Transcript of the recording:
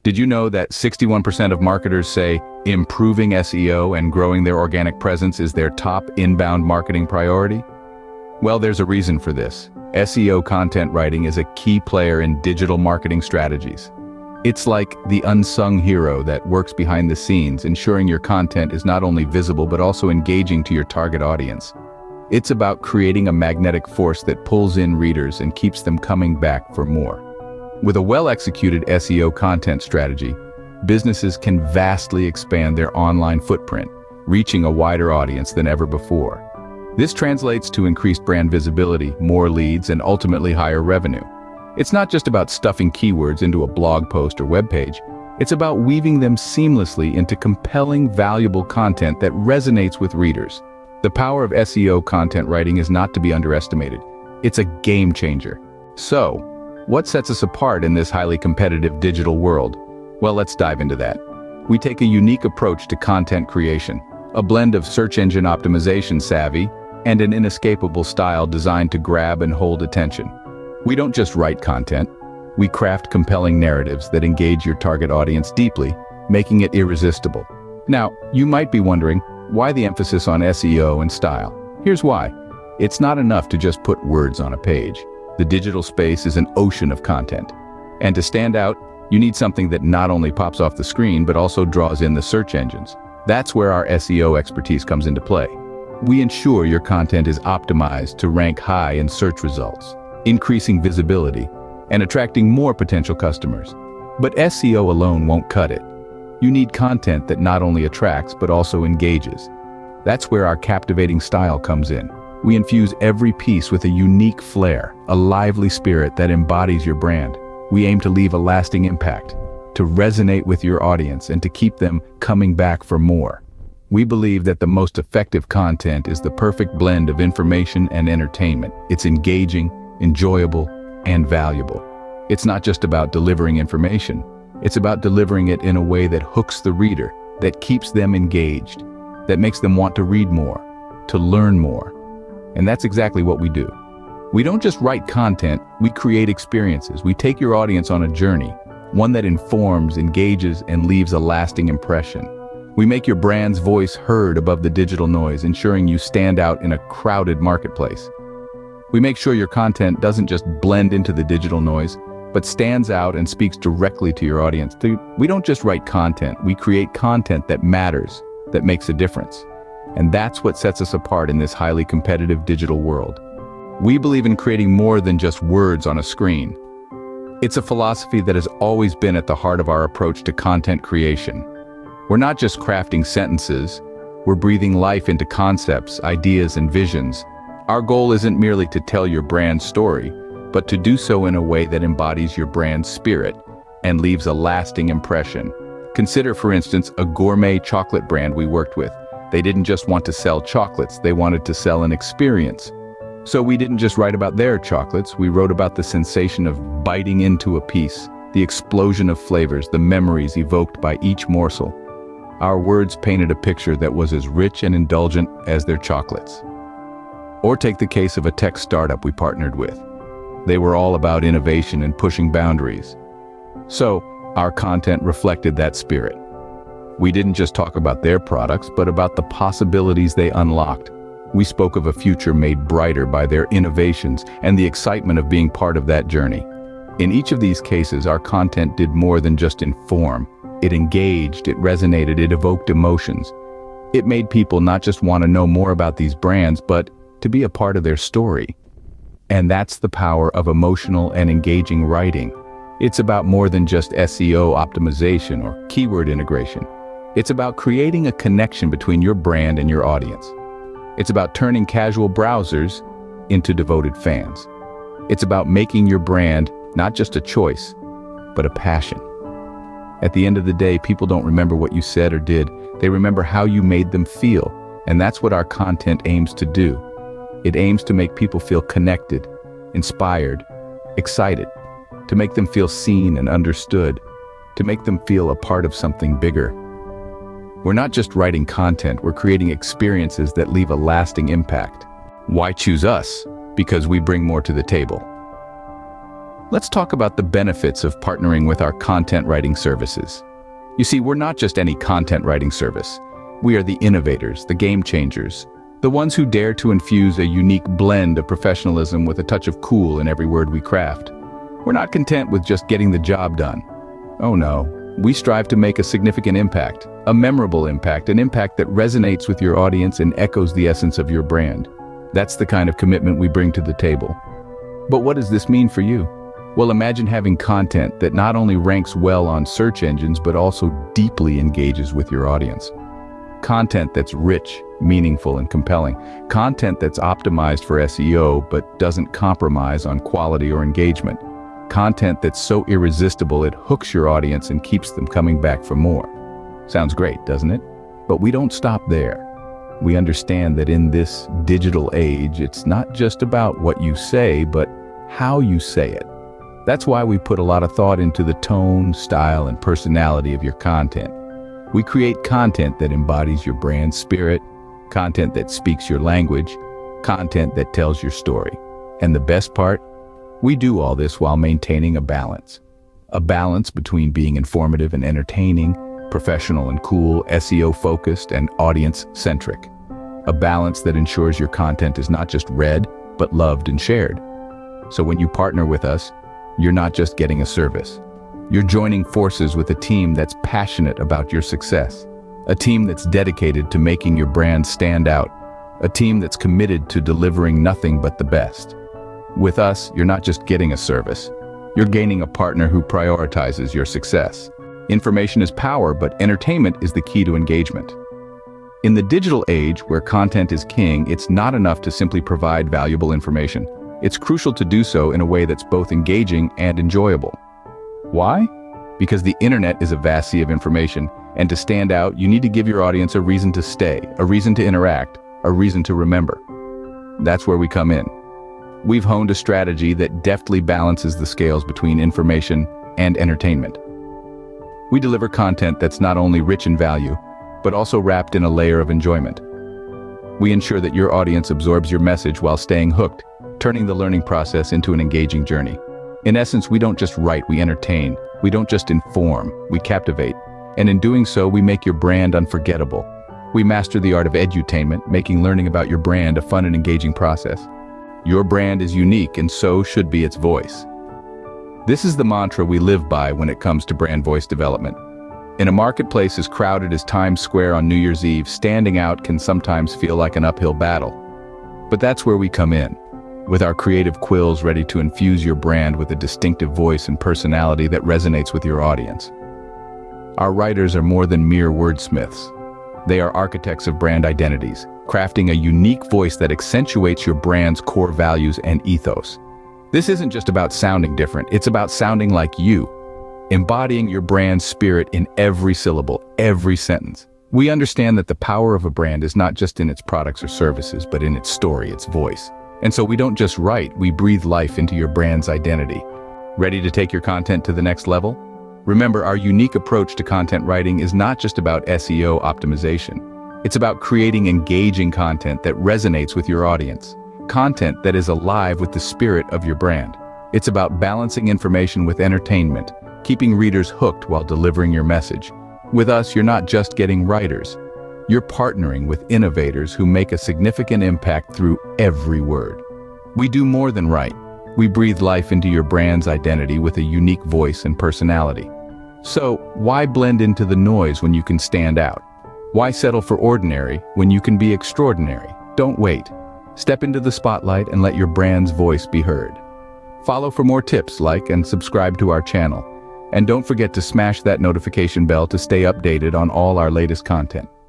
Did you know that 61% of marketers say improving SEO and growing their organic presence is their top inbound marketing priority? Well, there's a reason for this. SEO content writing is a key player in digital marketing strategies. It's like the unsung hero that works behind the scenes, ensuring your content is not only visible but also engaging to your target audience. It's about creating a magnetic force that pulls in readers and keeps them coming back for more. With a well-executed SEO content strategy, businesses can vastly expand their online footprint, reaching a wider audience than ever before. This translates to increased brand visibility, more leads, and ultimately higher revenue. It's not just about stuffing keywords into a blog post or web page. It's about weaving them seamlessly into compelling, valuable content that resonates with readers. The power of SEO content writing is not to be underestimated. It's a game changer. So, what sets us apart in this highly competitive digital world? Well, let's dive into that. We take a unique approach to content creation, a blend of search engine optimization savvy and an inescapable style designed to grab and hold attention. We don't just write content, we craft compelling narratives that engage your target audience deeply, making it irresistible. Now, you might be wondering, why the emphasis on SEO and style? Here's why. It's not enough to just put words on a page. The digital space is an ocean of content. And to stand out, you need something that not only pops off the screen but also draws in the search engines. That's where our SEO expertise comes into play. We ensure your content is optimized to rank high in search results, increasing visibility, and attracting more potential customers. But SEO alone won't cut it. You need content that not only attracts but also engages. That's where our captivating style comes in. We infuse every piece with a unique flair, a lively spirit that embodies your brand. We aim to leave a lasting impact, to resonate with your audience and to keep them coming back for more. We believe that the most effective content is the perfect blend of information and entertainment. It's engaging, enjoyable, and valuable. It's not just about delivering information. It's about delivering it in a way that hooks the reader, that keeps them engaged, that makes them want to read more, to learn more. And that's exactly what we do. We don't just write content, we create experiences. We take your audience on a journey, one that informs, engages, and leaves a lasting impression. We make your brand's voice heard above the digital noise, ensuring you stand out in a crowded marketplace. We make sure your content doesn't just blend into the digital noise, but stands out and speaks directly to your audience. We don't just write content, we create content that matters, that makes a difference. And that's what sets us apart in this highly competitive digital world. We believe in creating more than just words on a screen. It's a philosophy that has always been at the heart of our approach to content creation. We're not just crafting sentences, we're breathing life into concepts, ideas, and visions. Our goal isn't merely to tell your brand's story, but to do so in a way that embodies your brand's spirit and leaves a lasting impression. Consider, for instance, a gourmet chocolate brand we worked with. They didn't just want to sell chocolates, they wanted to sell an experience. So we didn't just write about their chocolates, we wrote about the sensation of biting into a piece, the explosion of flavors, the memories evoked by each morsel. Our words painted a picture that was as rich and indulgent as their chocolates. Or take the case of a tech startup we partnered with. They were all about innovation and pushing boundaries. So, our content reflected that spirit. We didn't just talk about their products, but about the possibilities they unlocked. We spoke of a future made brighter by their innovations and the excitement of being part of that journey. In each of these cases, our content did more than just inform. It engaged, it resonated, it evoked emotions. It made people not just want to know more about these brands, but to be a part of their story. And that's the power of emotional and engaging writing. It's about more than just SEO optimization or keyword integration. It's about creating a connection between your brand and your audience. It's about turning casual browsers into devoted fans. It's about making your brand not just a choice, but a passion. At the end of the day, people don't remember what you said or did. They remember how you made them feel. And that's what our content aims to do. It aims to make people feel connected, inspired, excited, to make them feel seen and understood, to make them feel a part of something bigger. We're not just writing content, we're creating experiences that leave a lasting impact. Why choose us? Because we bring more to the table. Let's talk about the benefits of partnering with our content writing services. You see, we're not just any content writing service. We are the innovators, the game changers, the ones who dare to infuse a unique blend of professionalism with a touch of cool in every word we craft. We're not content with just getting the job done. Oh no, we strive to make a significant impact, a memorable impact, an impact that resonates with your audience and echoes the essence of your brand. That's the kind of commitment we bring to the table. But what does this mean for you? Well, imagine having content that not only ranks well on search engines, but also deeply engages with your audience. Content that's rich, meaningful, and compelling. Content that's optimized for SEO, but doesn't compromise on quality or engagement. Content that's so irresistible it hooks your audience and keeps them coming back for more. Sounds great, doesn't it? But we don't stop there. We understand that in this digital age, it's not just about what you say, but how you say it. That's why we put a lot of thought into the tone, style, and personality of your content. We create content that embodies your brand spirit, content that speaks your language, content that tells your story. And the best part? We do all this while maintaining a balance. A balance between being informative and entertaining, professional and cool, SEO-focused, and audience-centric. A balance that ensures your content is not just read, but loved and shared. So when you partner with us, you're not just getting a service. You're joining forces with a team that's passionate about your success. A team that's dedicated to making your brand stand out. A team that's committed to delivering nothing but the best. With us, you're not just getting a service. You're gaining a partner who prioritizes your success. Information is power, but entertainment is the key to engagement. In the digital age, where content is king, it's not enough to simply provide valuable information. It's crucial to do so in a way that's both engaging and enjoyable. Why? Because the internet is a vast sea of information, and to stand out, you need to give your audience a reason to stay, a reason to interact, a reason to remember. That's where we come in. We've honed a strategy that deftly balances the scales between information and entertainment. We deliver content that's not only rich in value, but also wrapped in a layer of enjoyment. We ensure that your audience absorbs your message while staying hooked, turning the learning process into an engaging journey. In essence, we don't just write, we entertain. We don't just inform, we captivate. And in doing so, we make your brand unforgettable. We master the art of edutainment, making learning about your brand a fun and engaging process. Your brand is unique, and so should be its voice. This is the mantra we live by when it comes to brand voice development. In a marketplace as crowded as Times Square on New Year's Eve, standing out can sometimes feel like an uphill battle. But that's where we come in, with our creative quills ready to infuse your brand with a distinctive voice and personality that resonates with your audience. Our writers are more than mere wordsmiths. They are architects of brand identities, crafting a unique voice that accentuates your brand's core values and ethos. This isn't just about sounding different, it's about sounding like you, embodying your brand's spirit in every syllable, every sentence. We understand that the power of a brand is not just in its products or services, but in its story, its voice. And so we don't just write, we breathe life into your brand's identity. Ready to take your content to the next level? Remember, our unique approach to content writing is not just about SEO optimization. It's about creating engaging content that resonates with your audience. Content that is alive with the spirit of your brand. It's about balancing information with entertainment, keeping readers hooked while delivering your message. With us, you're not just getting writers. You're partnering with innovators who make a significant impact through every word. We do more than write. We breathe life into your brand's identity with a unique voice and personality. So, why blend into the noise when you can stand out? Why settle for ordinary when you can be extraordinary? Don't wait. Step into the spotlight and let your brand's voice be heard. Follow for more tips, like and subscribe to our channel. And don't forget to smash that notification bell to stay updated on all our latest content.